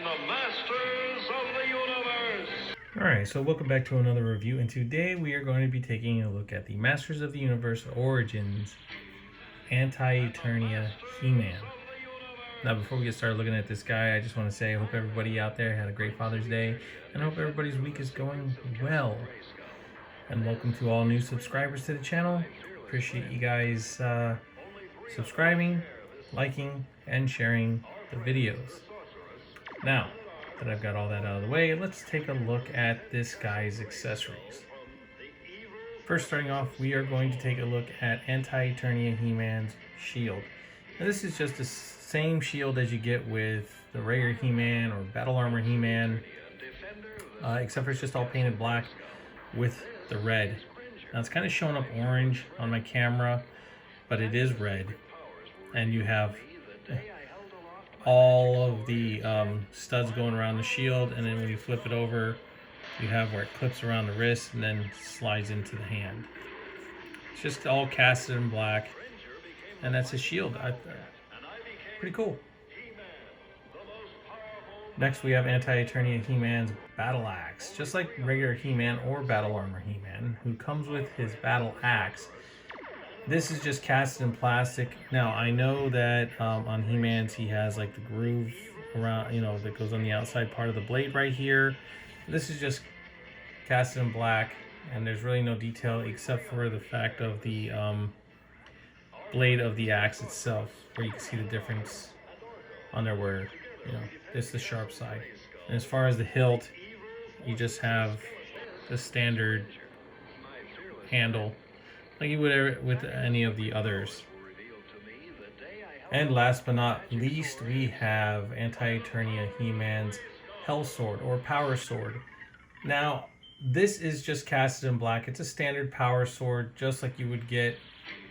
and the masters of the universe. Alright, so welcome back to another review, and today we are going to be taking a look at the Masters of the Universe Origins Anti-Eternia He-Man. Now, before we get started looking at this guy, I just want to say I hope everybody out there had a great Father's Day, and I hope everybody's week is going well. And welcome to all new subscribers to the channel. Appreciate you guys subscribing, liking, and sharing the videos. Now that I've got all that out of the way, let's take a look at this guy's accessories. First, starting off, we are going to take a look at Anti-Eternia He-Man's shield. Now, this is just the same shield as you get with the regular He-Man or Battle Armor He-Man, except for it's just all painted black with the red. Now, it's kind of showing up orange on my camera, but it is red. And you have all of the studs going around the shield, and then when you flip it over, you have where it clips around the wrist and then slides into the hand. It's just all casted in black, and that's his shield. Pretty cool. Next, we have Anti-Eternia He-Man's Battle Axe. Just like regular He-Man or Battle Armor He-Man, who comes with his Battle Axe, this is just cast in plastic. Now, I know that on He-Man's he has like the groove around, that goes on the outside part of the blade right here. This is just cast in black, and there's really no detail except for the fact of the blade of the axe itself, where you can see the difference on there where, this is the sharp side. And as far as the hilt, you just have the standard handle like you would with any of the others. And last but not least, we have Anti-Eternia He-Man's Hell Sword or Power Sword. Now, this is just casted in black. It's a standard power sword, just like you would get,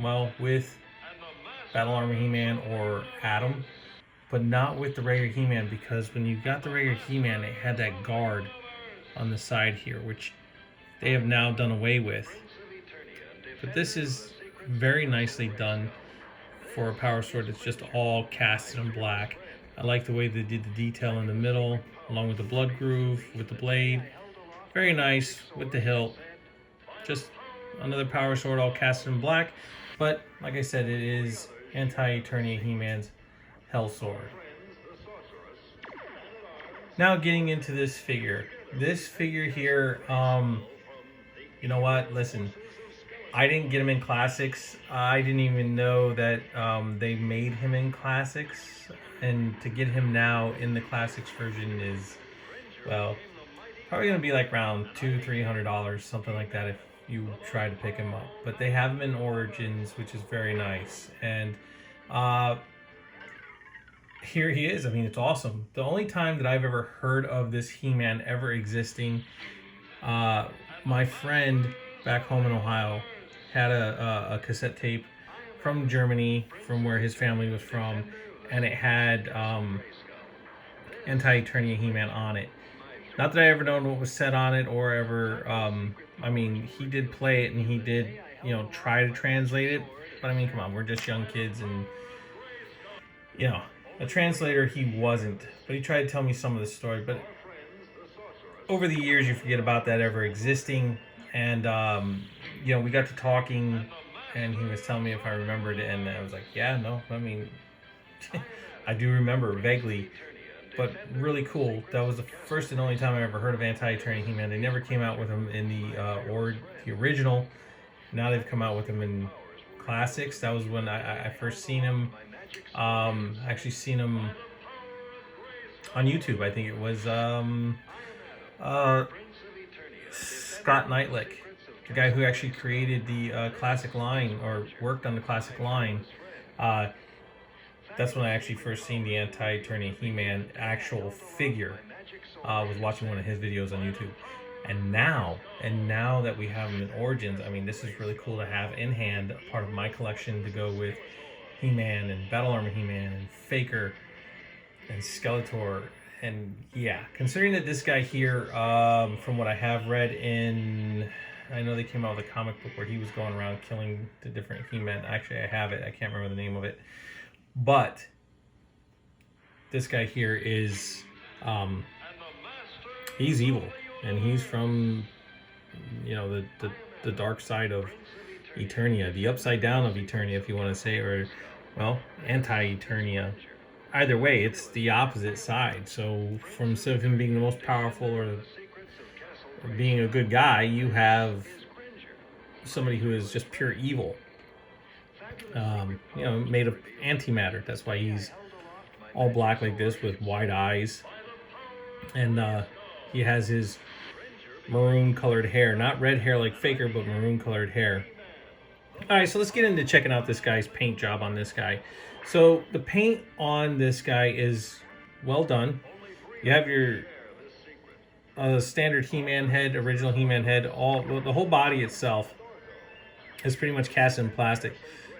well, with Battle Armor He-Man or Adam, but not with the regular He-Man, because when you got the regular He-Man, it had that guard on the side here, which they have now done away with. But this is very nicely done for a power sword. It's just all casted in black. I like the way they did the detail in the middle, along with the blood groove, with the blade. Very nice with the hilt. Just another power sword all casted in black. But like I said, it is Anti-Eternia He-Man's Hell Sword. Now getting into this figure. This figure here, you know what? Listen. I didn't get him in Classics. I didn't even know that they made him in Classics. And to get him now in the Classics version is, well, probably going to be like around $200-300, something like that if you try to pick him up. But they have him in Origins, which is very nice. And here he is. I mean, it's awesome. The only time that I've ever heard of this He-Man ever existing, my friend back home in Ohio had a cassette tape from Germany, from where his family was from, and it had Anti-Eternia He-Man on it. Not that I ever known what was said on it or ever, I mean, he did play it and he did, try to translate it, but I mean, come on, we're just young kids, and, a translator he wasn't, but he tried to tell me some of the story, but over the years you forget about that ever existing. And, we got to talking, and he was telling me if I remembered it, and I was like, yeah, no, I mean, I do remember vaguely, but really cool. That was the first and only time I ever heard of Anti-Eternia He-Man. They never came out with him in the original. Now they've come out with him in Classics. That was when I first seen him. Actually seen him on YouTube. I think it was Scott Knightlick, the guy who actually created the classic line, or worked on the classic line. That's when I actually first seen the Anti-Eternia He-Man actual figure. Was watching one of his videos on YouTube. And now that we have him in Origins, I mean, this is really cool to have in hand, a part of my collection to go with He-Man and Battle Armor He-Man and Faker and Skeletor. And yeah, considering that this guy here, from what I have read in, I know they came out with a comic book where he was going around killing the different He-Men. Actually, I have it. I can't remember the name of it. But this guy here is He's evil, and he's from, the dark side of Eternia, the upside down of Eternia, if you want to say, or, well, Anti-Eternia. Either way, it's the opposite side. So from instead of him being the most powerful or being a good guy, you have somebody who is just pure evil. Made of antimatter. That's why he's all black like this with wide eyes, and he has his maroon colored hair, not red hair like Faker, but maroon colored hair. All right, so let's get into checking out this guy's paint job on this guy. So the paint on this guy is well done. You have your standard He-Man head, original He-Man head. The whole body itself is pretty much cast in plastic.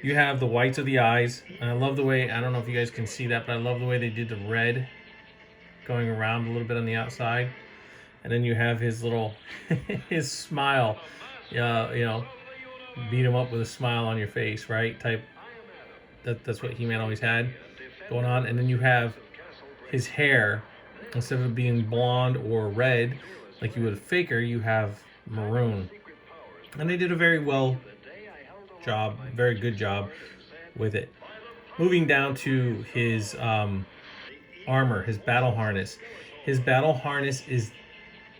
You have the whites of the eyes, and I love the way, I don't know if you guys can see that, but I love the way they did the red going around a little bit on the outside. And then you have his little, his smile, beat him up with a smile on your face, right? That's what He-Man always had going on. And then you have his hair, instead of it being blonde or red, like you would have Faker, you have maroon. And they did a very good job with it. Moving down to his armor, his battle harness. His battle harness is,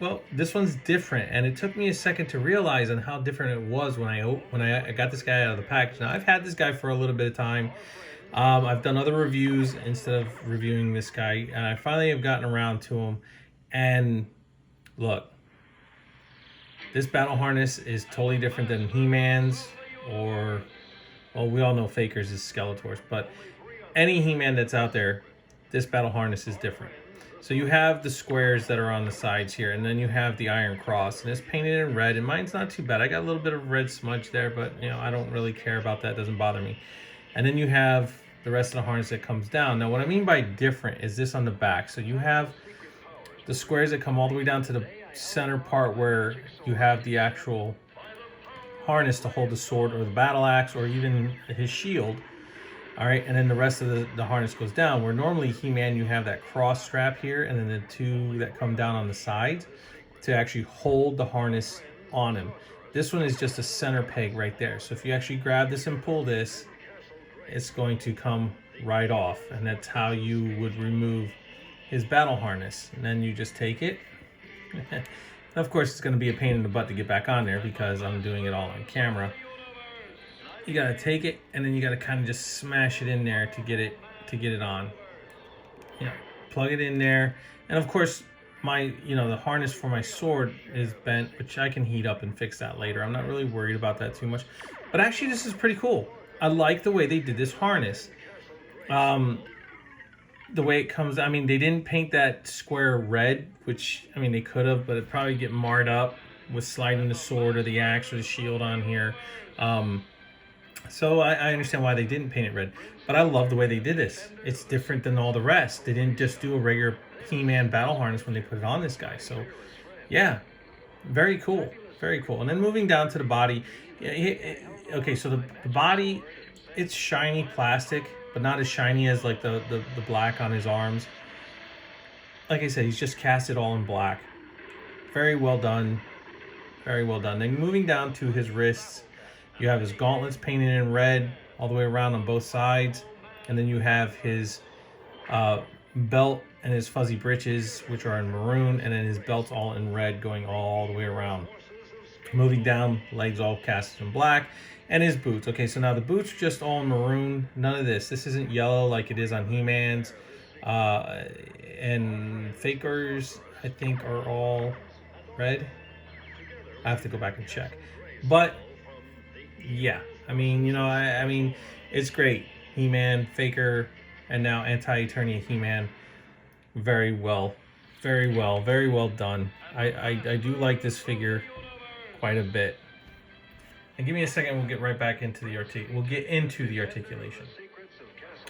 well, this one's different, and it took me a second to realize on how different it was when I got this guy out of the package. Now, I've had this guy for a little bit of time. I've done other reviews instead of reviewing this guy, and I finally have gotten around to him. And look, this battle harness is totally different than He-Man's, or, well, we all know Faker's is Skeletor's, but any He-Man that's out there, this battle harness is different. So you have the squares that are on the sides here, and then you have the Iron Cross, and it's painted in red, and mine's not too bad. I got a little bit of red smudge there, but I don't really care about that. It doesn't bother me. And then you have the rest of the harness that comes down. Now, what I mean by different is this on the back. So you have the squares that come all the way down to the center part where you have the actual harness to hold the sword or the battle axe or even his shield. All right, and then the rest of the harness goes down, where normally He-Man, you have that cross strap here, and then the two that come down on the sides to actually hold the harness on him. This one is just a center peg right there. So if you actually grab this and pull this, it's going to come right off, and that's how you would remove his battle harness. And then you just take it. And of course, it's going to be a pain in the butt to get back on there because I'm doing it all on camera. You gotta take it, and then you gotta kind of just smash it in there to get it on. Plug it in there, and of course, the harness for my sword is bent, which I can heat up and fix that later. I'm not really worried about that too much, but actually, this is pretty cool. I like the way they did this harness. The way it comes, they didn't paint that square red, which they could have, but it'd probably get marred up with sliding the sword or the axe or the shield on here. So I understand why they didn't paint it red, but I love the way they did this. It's different than all the rest. They didn't just do a regular He-Man battle harness when they put it on this guy. So yeah, very cool, very cool. And then moving down to the body. Okay, so the body, it's shiny plastic, but not as shiny as like the black on his arms. Like I said, he's just cast it all in black. Very well done, very well done. Then moving down to his wrists, you have his gauntlets painted in red all the way around on both sides. And then you have his belt and his fuzzy breeches, which are in maroon. And then his belt's all in red going all the way around. Moving down, legs all cast in black. And his boots. Okay, so now the boots are just all in maroon. None of this. This isn't yellow like it is on He-Man's. And Faker's, I think, are all red. I have to go back and check. But yeah, it's great. He-Man, Faker, and now Anti-Eternia He-Man. Very well done. I do like this figure quite a bit. And give me a second, we'll get right back into the articulation.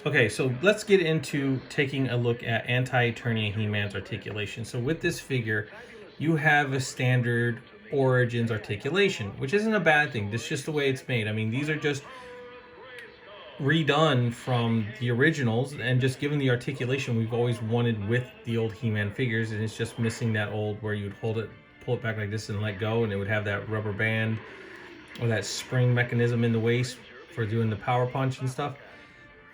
Okay, so let's get into taking a look at Anti-Eternia He-Man's articulation. So with this figure, you have a standard Origins articulation, which isn't a bad thing. It's just the way it's made. These are just redone from the originals and just given the articulation we've always wanted with the old He-Man figures, and it's just missing that old where you'd hold it, pull it back like this and let go, and it would have that rubber band or that spring mechanism in the waist for doing the power punch and stuff.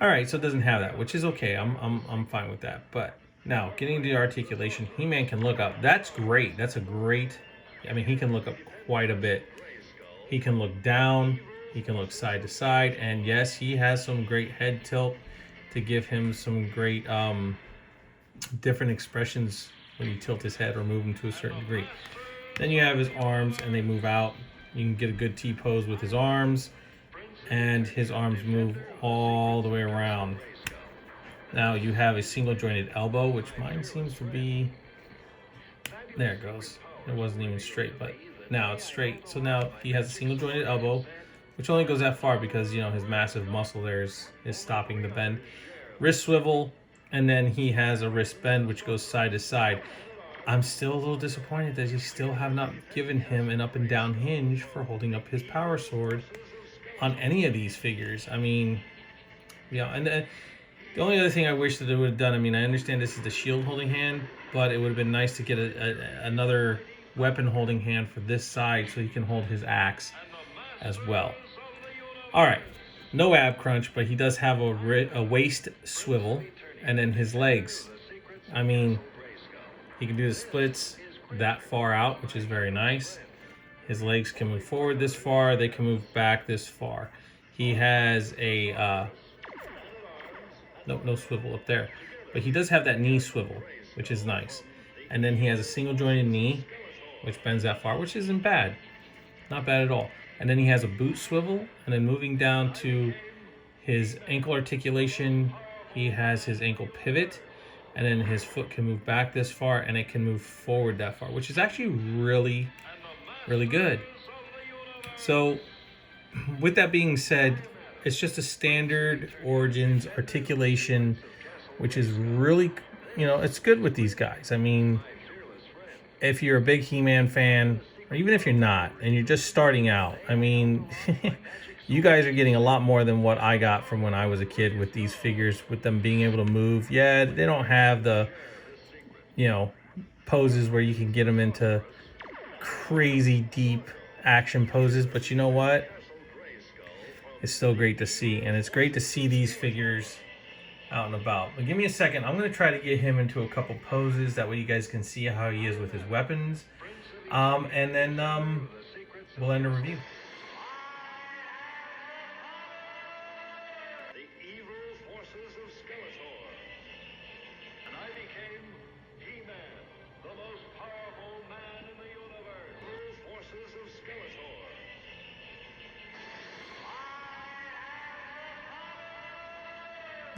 All right, so it doesn't have that, which is okay. I'm fine with that. But now getting into the articulation, He-Man can look up. That's great. That's a great. I mean, he can look up quite a bit. He can look down. He can look side to side, and yes, he has some great head tilt to give him some great different expressions when you tilt his head or move him to a certain degree. Then you have his arms, and they move out. You can get a good T-pose with his arms, and his arms move all the way around. Now you have a single jointed elbow, which mine seems to be, there it goes. It wasn't even straight, but now it's straight. So now he has a single jointed elbow, which only goes that far because, you know, his massive muscle there is stopping the bend. Wrist swivel, and then he has a wrist bend, which goes side to side. I'm still a little disappointed that you still have not given him an up and down hinge for holding up his power sword on any of these figures. I mean, yeah, and the only other thing I wish that they would have done, I mean, I understand this is the shield holding hand, but it would have been nice to get another weapon holding hand for this side so he can hold his axe as well. All right, no ab crunch, but he does have a waist swivel, and then his legs. I mean, he can do the splits that far out, which is very nice. His legs can move forward this far. They can move back this far. He has a no swivel up there, but he does have that knee swivel, which is nice. And then he has a single jointed knee, which bends that far, which isn't bad, not bad at all. And then he has a boot swivel, and then moving down to his ankle articulation, he has his ankle pivot, and then his foot can move back this far, and it can move forward that far, which is actually really, really good. So with that being said, it's just a standard Origins articulation, which is really, you know, it's good with these guys. I mean, if you're a big He-Man fan, or even if you're not, and you're just starting out, I mean, you guys are getting a lot more than what I got from when I was a kid with these figures, with them being able to move. Yeah, they don't have the, you know, poses where you can get them into crazy deep action poses, but you know what? It's still great to see, and it's great to see these figures out and about. But give me a second. I'm going to try to get him into a couple poses. That way you guys can see how he is with his weapons. And then we'll end the review. The evil forces of Skeletor. And I became He-Man, the most powerful man in the universe. Evil forces of Skeletor.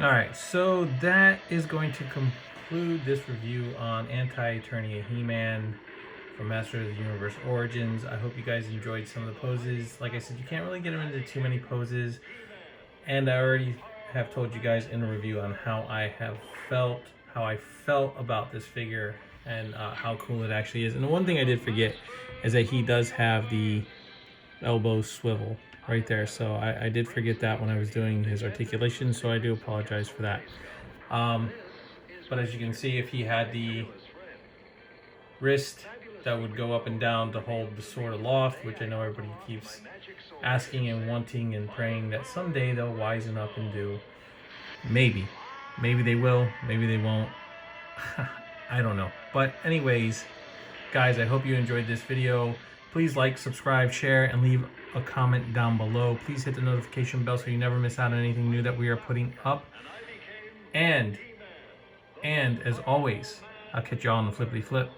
Alright, so that is going to conclude this review on Anti-Eternia He-Man from Master of the Universe Origins. I hope you guys enjoyed some of the poses. Like I said, you can't really get them into too many poses, and I already have told you guys in a review on how I felt about this figure, and how cool it actually is. And the one thing I did forget is that he does have the elbow swivel right there, so I did forget that when I was doing his articulation, so I do apologize for that. But as you can see, if he had the wrist that would go up and down to hold the sword aloft, which I know everybody keeps asking and wanting and praying that someday they'll wisen up and do. Maybe they will, maybe they won't. I don't know. But anyways, guys, I hope you enjoyed this video. Please like, subscribe, share, and leave a comment down below. Please hit the notification bell so you never miss out on anything new that we are putting up. And as always, I'll catch y'all on the flippity flip.